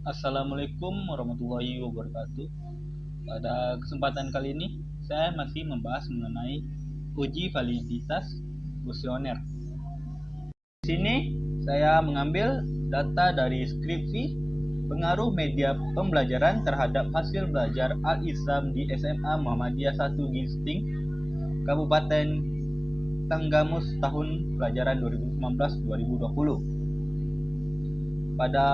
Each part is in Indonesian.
Assalamualaikum warahmatullahi wabarakatuh. Pada kesempatan kali ini, saya masih membahas mengenai uji validitas kuesioner. Di sini, saya mengambil data dari skripsi pengaruh media pembelajaran terhadap hasil belajar Al-Islam di SMA Muhammadiyah 1 Gisting, Kabupaten Tanggamus tahun pelajaran 2019-2020. Pada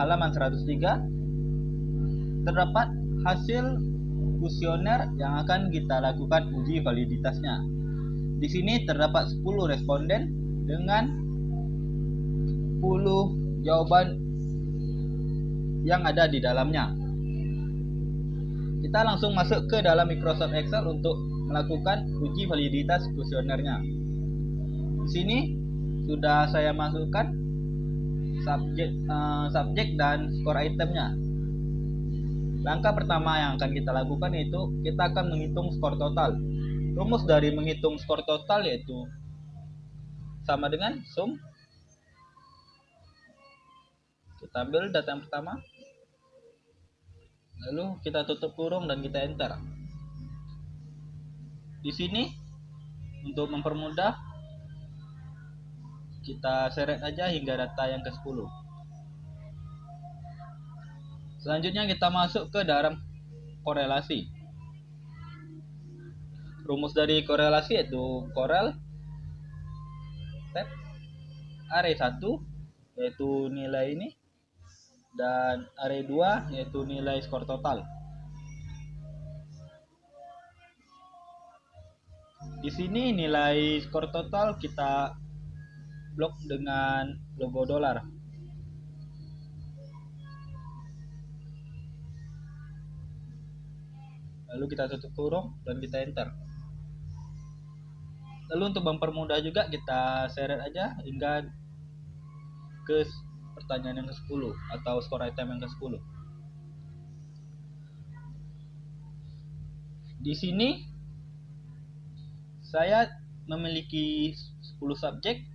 halaman 103 terdapat hasil kuesioner yang akan kita lakukan uji validitasnya. Di sini terdapat 10 responden dengan 10 jawaban yang ada di dalamnya. Kita langsung masuk ke dalam Microsoft Excel untuk melakukan uji validitas kuesionernya. Di sini sudah saya masukkan subjek dan skor itemnya. Langkah pertama yang akan kita lakukan yaitu kita akan menghitung skor total. Rumus dari menghitung skor total yaitu sama dengan sum. Kita ambil data yang pertama, lalu kita tutup kurung dan kita enter. Di sini untuk mempermudah kita seret aja hingga data yang ke-10. Selanjutnya kita masuk ke dalam korelasi. Rumus dari korelasi yaitu korel tab array 1 yaitu nilai ini, dan array 2 yaitu nilai skor total. Di sini nilai skor total kita blok dengan logo dolar. Lalu kita tutup kurung dan kita enter. Lalu untuk mempermudah juga kita seret aja hingga ke pertanyaan yang ke-10 atau skor item yang ke-10. Di sini saya memiliki 10 subjek,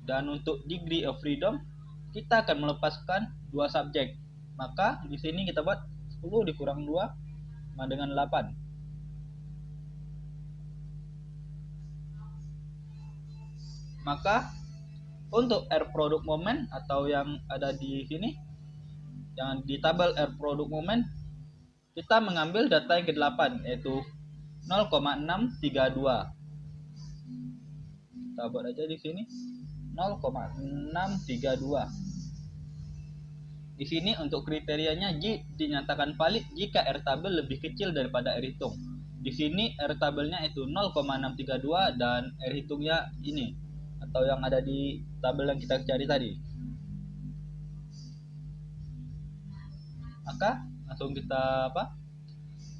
dan untuk degree of freedom kita akan melepaskan 2 subjek. Maka di sini kita buat 10 dikurang 2 sama dengan 8. Maka untuk R product moment atau yang ada di sini, yang di tabel R product moment, kita mengambil data yang ke-8 yaitu 0,632. Kita buat aja di sini 0,632. Di sini untuk kriterianya dinyatakan valid jika R tabel lebih kecil daripada R hitung. Di sini R tabelnya itu 0,632 dan R hitungnya ini atau yang ada di tabel yang kita cari tadi. Maka langsung kita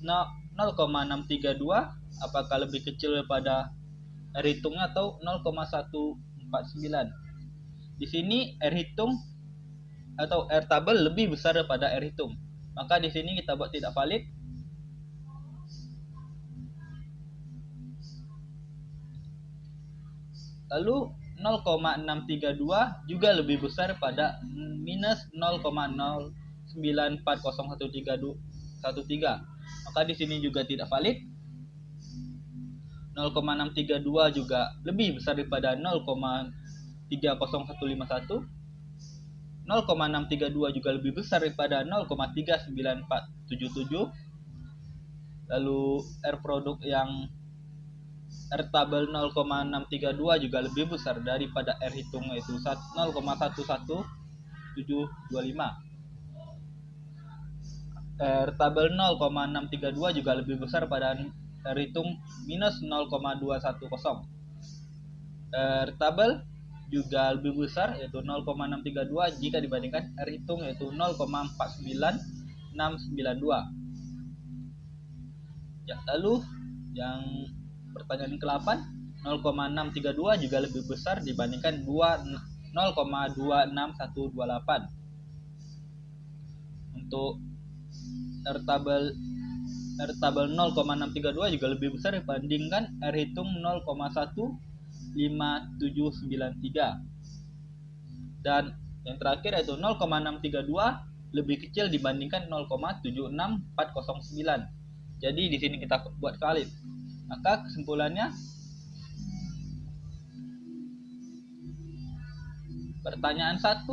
0,632 apakah lebih kecil daripada R hitungnya atau 0,149. Di sini R hitung atau R tabel lebih besar daripada R hitung. Maka di sini kita buat tidak valid. Lalu 0,632 juga lebih besar pada minus 0,094013. Maka di sini juga tidak valid. 0,632 juga lebih besar daripada 0,30151. 0,632 juga lebih besar daripada 0,39477. Lalu R produk yang R tabel 0,632 juga lebih besar daripada R hitung yaitu 0,11725. R tabel 0,632 juga lebih besar pada R hitung minus 0,210. R tabel juga lebih besar yaitu 0,632 jika dibandingkan R hitung yaitu 0,49692. Ya, lalu yang pertanyaan ke-8, 0,632 juga lebih besar dibandingkan 0,26128. Untuk R tabel 0,632 juga lebih besar dibandingkan R hitung 0,15793. Dan yang terakhir yaitu 0,632 lebih kecil dibandingkan 0,76409. Jadi di sini kita buat valid. Maka kesimpulannya pertanyaan 1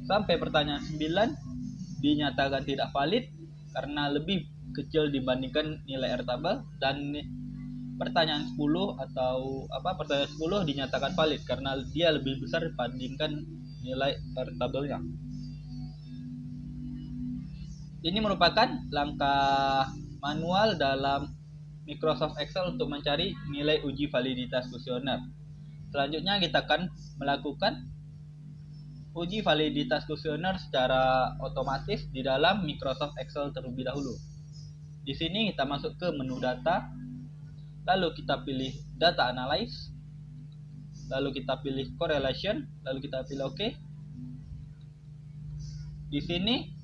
sampai pertanyaan 9 dinyatakan tidak valid karena lebih kecil dibandingkan nilai R tabel, dan pertanyaan 10 dinyatakan valid karena dia lebih besar dibandingkan nilai R tabelnya. Ini merupakan langkah manual dalam Microsoft Excel untuk mencari nilai uji validitas kuesioner. Selanjutnya kita akan melakukan uji validitas kuesioner secara otomatis di dalam Microsoft Excel terlebih dahulu. Di sini kita masuk ke menu data, lalu kita pilih data analyze, lalu kita pilih correlation, lalu kita pilih OK. Di sini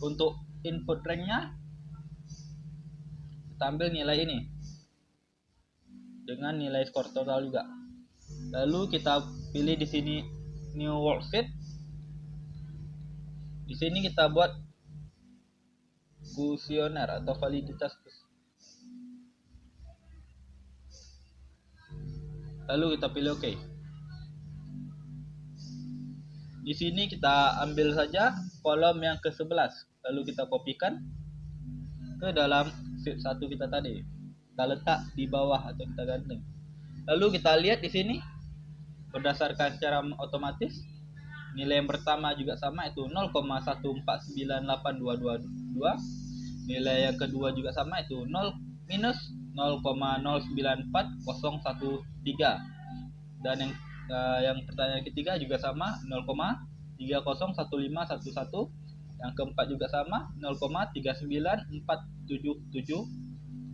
untuk input rank-nya kita ambil nilai ini dengan nilai skor total juga. Lalu kita pilih di sini new worksheet. Di sini kita buat kuesioner atau validitas. Lalu kita pilih OK. Di sini kita ambil saja kolom yang ke-11, lalu kita kopikan ke dalam sheet 1 kita tadi. Kita letak di bawah atau kita ganteng. Lalu kita lihat di sini berdasarkan secara otomatis nilai yang pertama juga sama, itu 0,1498222. Nilai yang kedua juga sama, itu minus 0,094013. Dan yang pertanyaan ketiga juga sama, 0,301511. Yang keempat juga sama, 0,39477.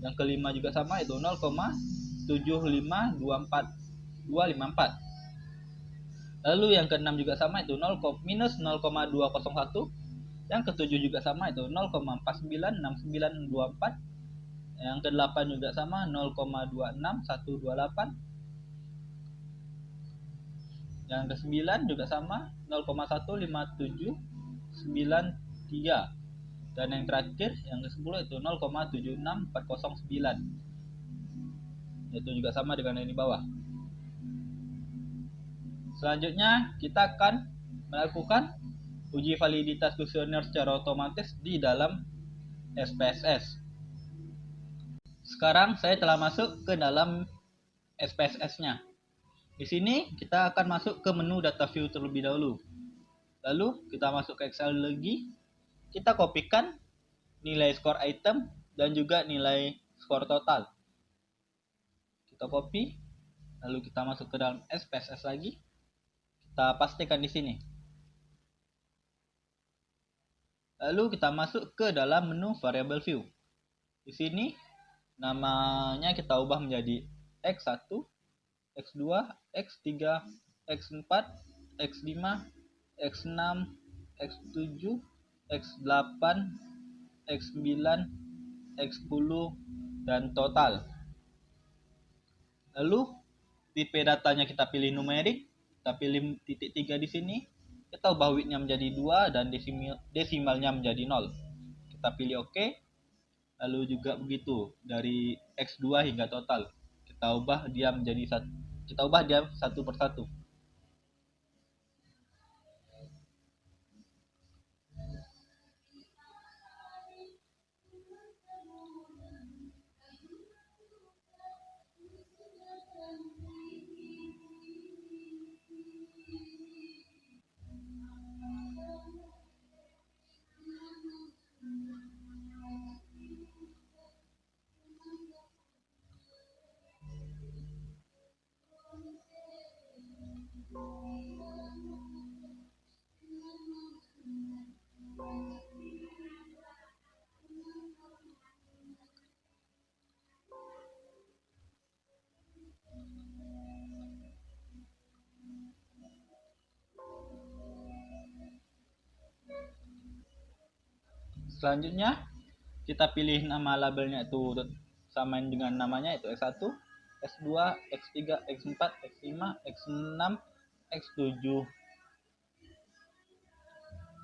Yang kelima juga sama, itu 0,7524254. Lalu yang keenam juga sama, itu minus 0,201. Yang ketujuh juga sama, itu 0,496924. Yang kedelapan juga sama, 0,26128. Yang ke-9 juga sama, 0,15793. Dan yang terakhir yang ke-10 itu 0,76409. Itu juga sama dengan yang di bawah. Selanjutnya kita akan melakukan uji validitas kuesioner secara otomatis di dalam SPSS. Sekarang saya telah masuk ke dalam SPSS-nya. Di sini kita akan masuk ke menu data view terlebih dahulu. Lalu kita masuk ke Excel lagi. Kita kopikan nilai skor item dan juga nilai skor total. Kita copy, lalu kita masuk ke dalam SPSS lagi. Kita pastikan di sini. Lalu kita masuk ke dalam menu variable view. Di sini namanya kita ubah menjadi X1, X2, X3, X4, X5, X6, X7, X8, X9, X10, dan total. Lalu tipe datanya kita pilih numerik, kita pilih titik 3 di sini. Kita ubah width-nya menjadi 2 dan desimalnya menjadi 0. Kita pilih OK. Lalu juga begitu dari X2 hingga total. Kita ubah dia satu persatu. Selanjutnya kita pilih nama labelnya itu samain dengan namanya, itu X1, X2, X3, X4, X5, X6, X7,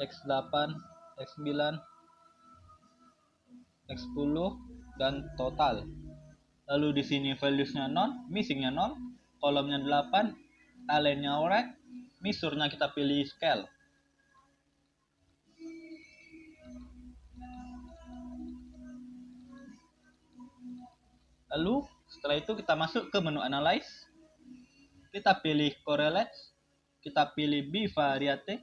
X8, X9, X10 dan total. Lalu di sini values-nya non, missing-nya non, kolomnya 8, align-nya alright, measure-nya kita pilih scale. Lalu setelah itu kita masuk ke menu analyze. Kita pilih correlate, kita pilih bivariate.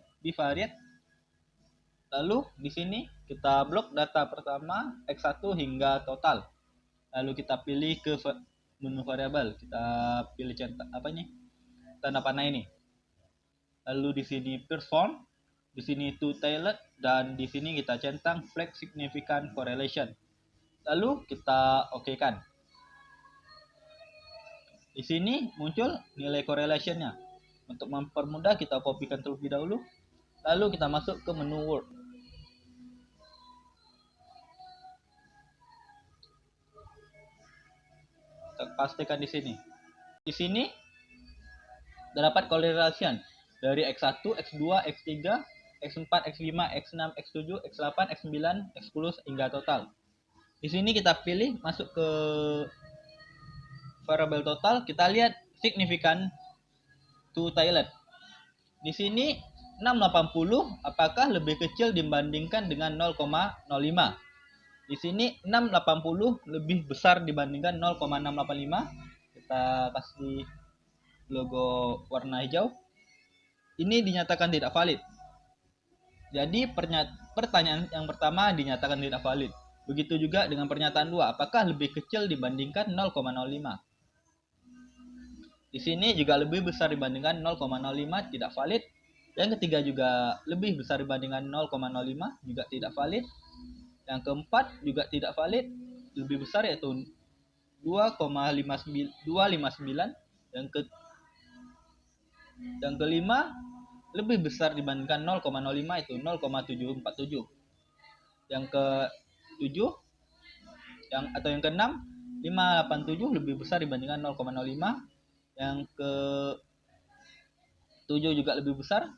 Lalu di sini kita blok data pertama X1 hingga total. Lalu kita pilih ke menu variabel, kita pilih tanda panah ini. Lalu di sini perform, di sini two-tailed, dan di sini kita centang flag significant correlation. Lalu kita okekan. Di sini muncul nilai correlation-nya. Untuk mempermudah kita kopikan terlebih dahulu. Lalu kita masuk ke menu Word. Kita pastikan di sini. Di sini terdapat correlation dari X1, X2, X3, X4, X5, X6, X7, X8, X9, X10 hingga total. Di sini kita pilih masuk ke variabel total, kita lihat signifikan two-tailed. Di sini 680 apakah lebih kecil dibandingkan dengan 0,05. Di sini 680 lebih besar dibandingkan 0,685. Kita kasih logo warna hijau. Ini dinyatakan tidak valid. Jadi pertanyaan yang pertama dinyatakan tidak valid. Begitu juga dengan pernyataan 2, apakah lebih kecil dibandingkan 0,05. Di sini juga lebih besar dibandingkan 0,05, tidak valid. Yang ketiga juga lebih besar dibandingkan 0,05, juga tidak valid. Yang keempat juga tidak valid, lebih besar yaitu 2,259. Yang kelima lebih besar dibandingkan 0,05 itu 0,747. Yang ke-7 yang ke-6 587 lebih besar dibandingkan 0,05. Yang ke-7 juga lebih besar.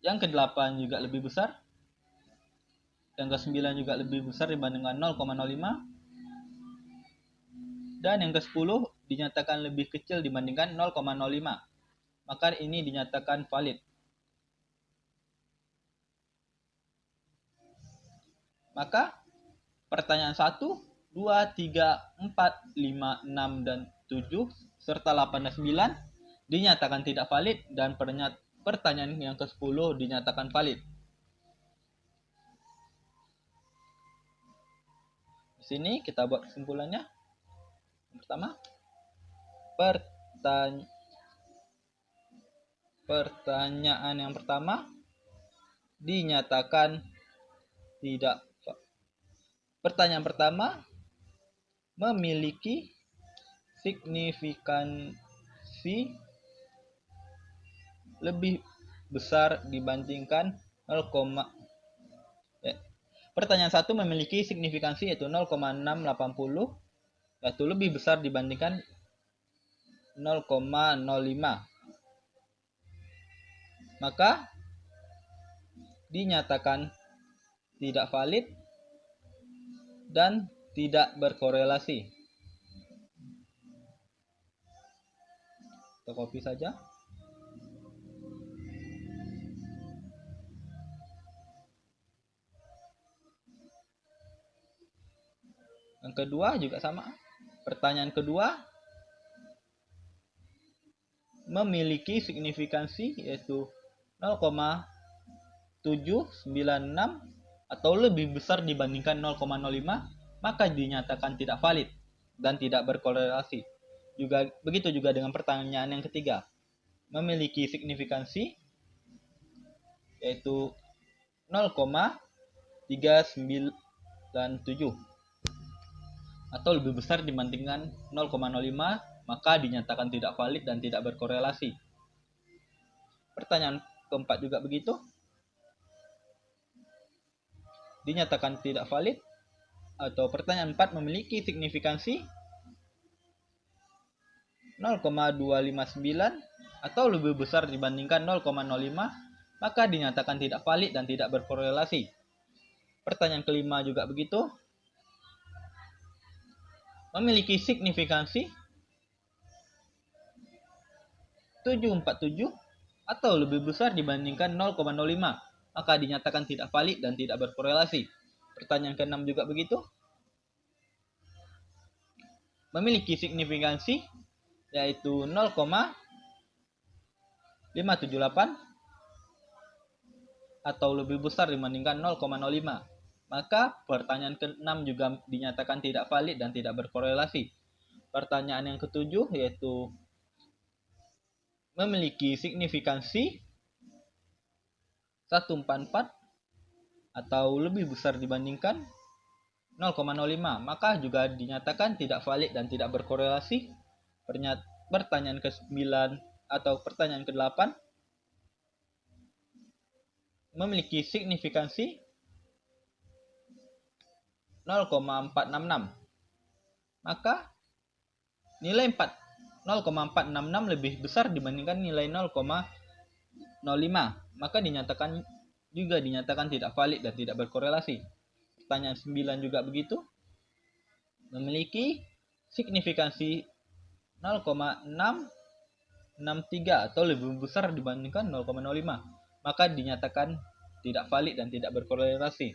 Yang ke-8 juga lebih besar. Yang ke-9 juga lebih besar dibandingkan 0,05. Dan yang ke-10 dinyatakan lebih kecil dibandingkan 0,05. Maka ini dinyatakan valid. Maka pertanyaan 1, 2, 3, 4, 5, 6, dan 7 serta 8 dan 9 dinyatakan tidak valid, dan pertanyaan yang ke-10 dinyatakan valid. Di sini kita buat kesimpulannya. Yang pertama, pertanyaan yang pertama dinyatakan tidak. Pertanyaan pertama memiliki signifikansi lebih besar dibandingkan 0, pertanyaan 1 memiliki signifikansi yaitu 0,680, yaitu lebih besar dibandingkan 0,05. Maka dinyatakan tidak valid dan tidak berkorelasi. Kita copy saja. Yang kedua juga sama. Pertanyaan kedua memiliki signifikansi yaitu 0,796 atau lebih besar dibandingkan 0,05, maka dinyatakan tidak valid dan tidak berkorelasi. Begitu juga dengan pertanyaan yang ketiga. Memiliki signifikansi yaitu 0,397 atau lebih besar dibandingkan 0,05, maka dinyatakan tidak valid dan tidak berkorelasi. Pertanyaan keempat juga begitu. Dinyatakan tidak valid. Atau pertanyaan 4 memiliki signifikansi 0,259 atau lebih besar dibandingkan 0,05, maka dinyatakan tidak valid dan tidak berkorelasi. Pertanyaan kelima juga begitu. Memiliki signifikansi 747 atau lebih besar dibandingkan 0,05, maka dinyatakan tidak valid dan tidak berkorelasi. Pertanyaan keenam juga begitu. Memiliki signifikansi yaitu 0,578 atau lebih besar dibandingkan 0,05, maka pertanyaan keenam juga dinyatakan tidak valid dan tidak berkorelasi. Pertanyaan yang ketujuh yaitu memiliki signifikansi 144 atau lebih besar dibandingkan 0,05, maka juga dinyatakan tidak valid dan tidak berkorelasi. Pertanyaan ke-9 atau pertanyaan ke-8 memiliki signifikansi 0,466, maka nilai 0,466 lebih besar dibandingkan nilai 0,05, maka dinyatakan tidak valid dan tidak berkorelasi. Pertanyaan 9 juga begitu. Memiliki signifikansi 0,663 atau lebih besar dibandingkan 0,05, maka dinyatakan tidak valid dan tidak berkorelasi.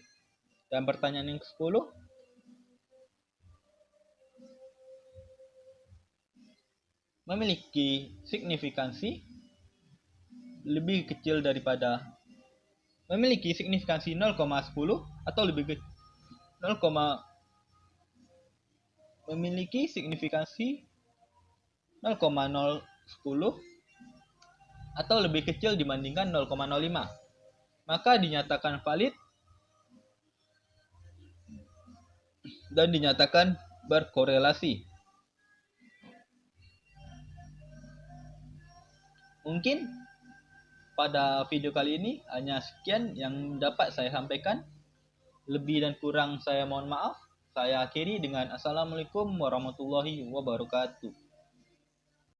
Dan pertanyaan yang ke-10, memiliki signifikansi lebih kecil daripada memiliki signifikansi 0,10 atau lebih kecil memiliki signifikansi 0,010 atau lebih kecil dibandingkan 0,05, maka dinyatakan valid dan dinyatakan berkorelasi. Mungkin pada video kali ini hanya sekian yang dapat saya sampaikan. Lebih dan kurang saya mohon maaf. Saya akhiri dengan Assalamualaikum warahmatullahi wabarakatuh.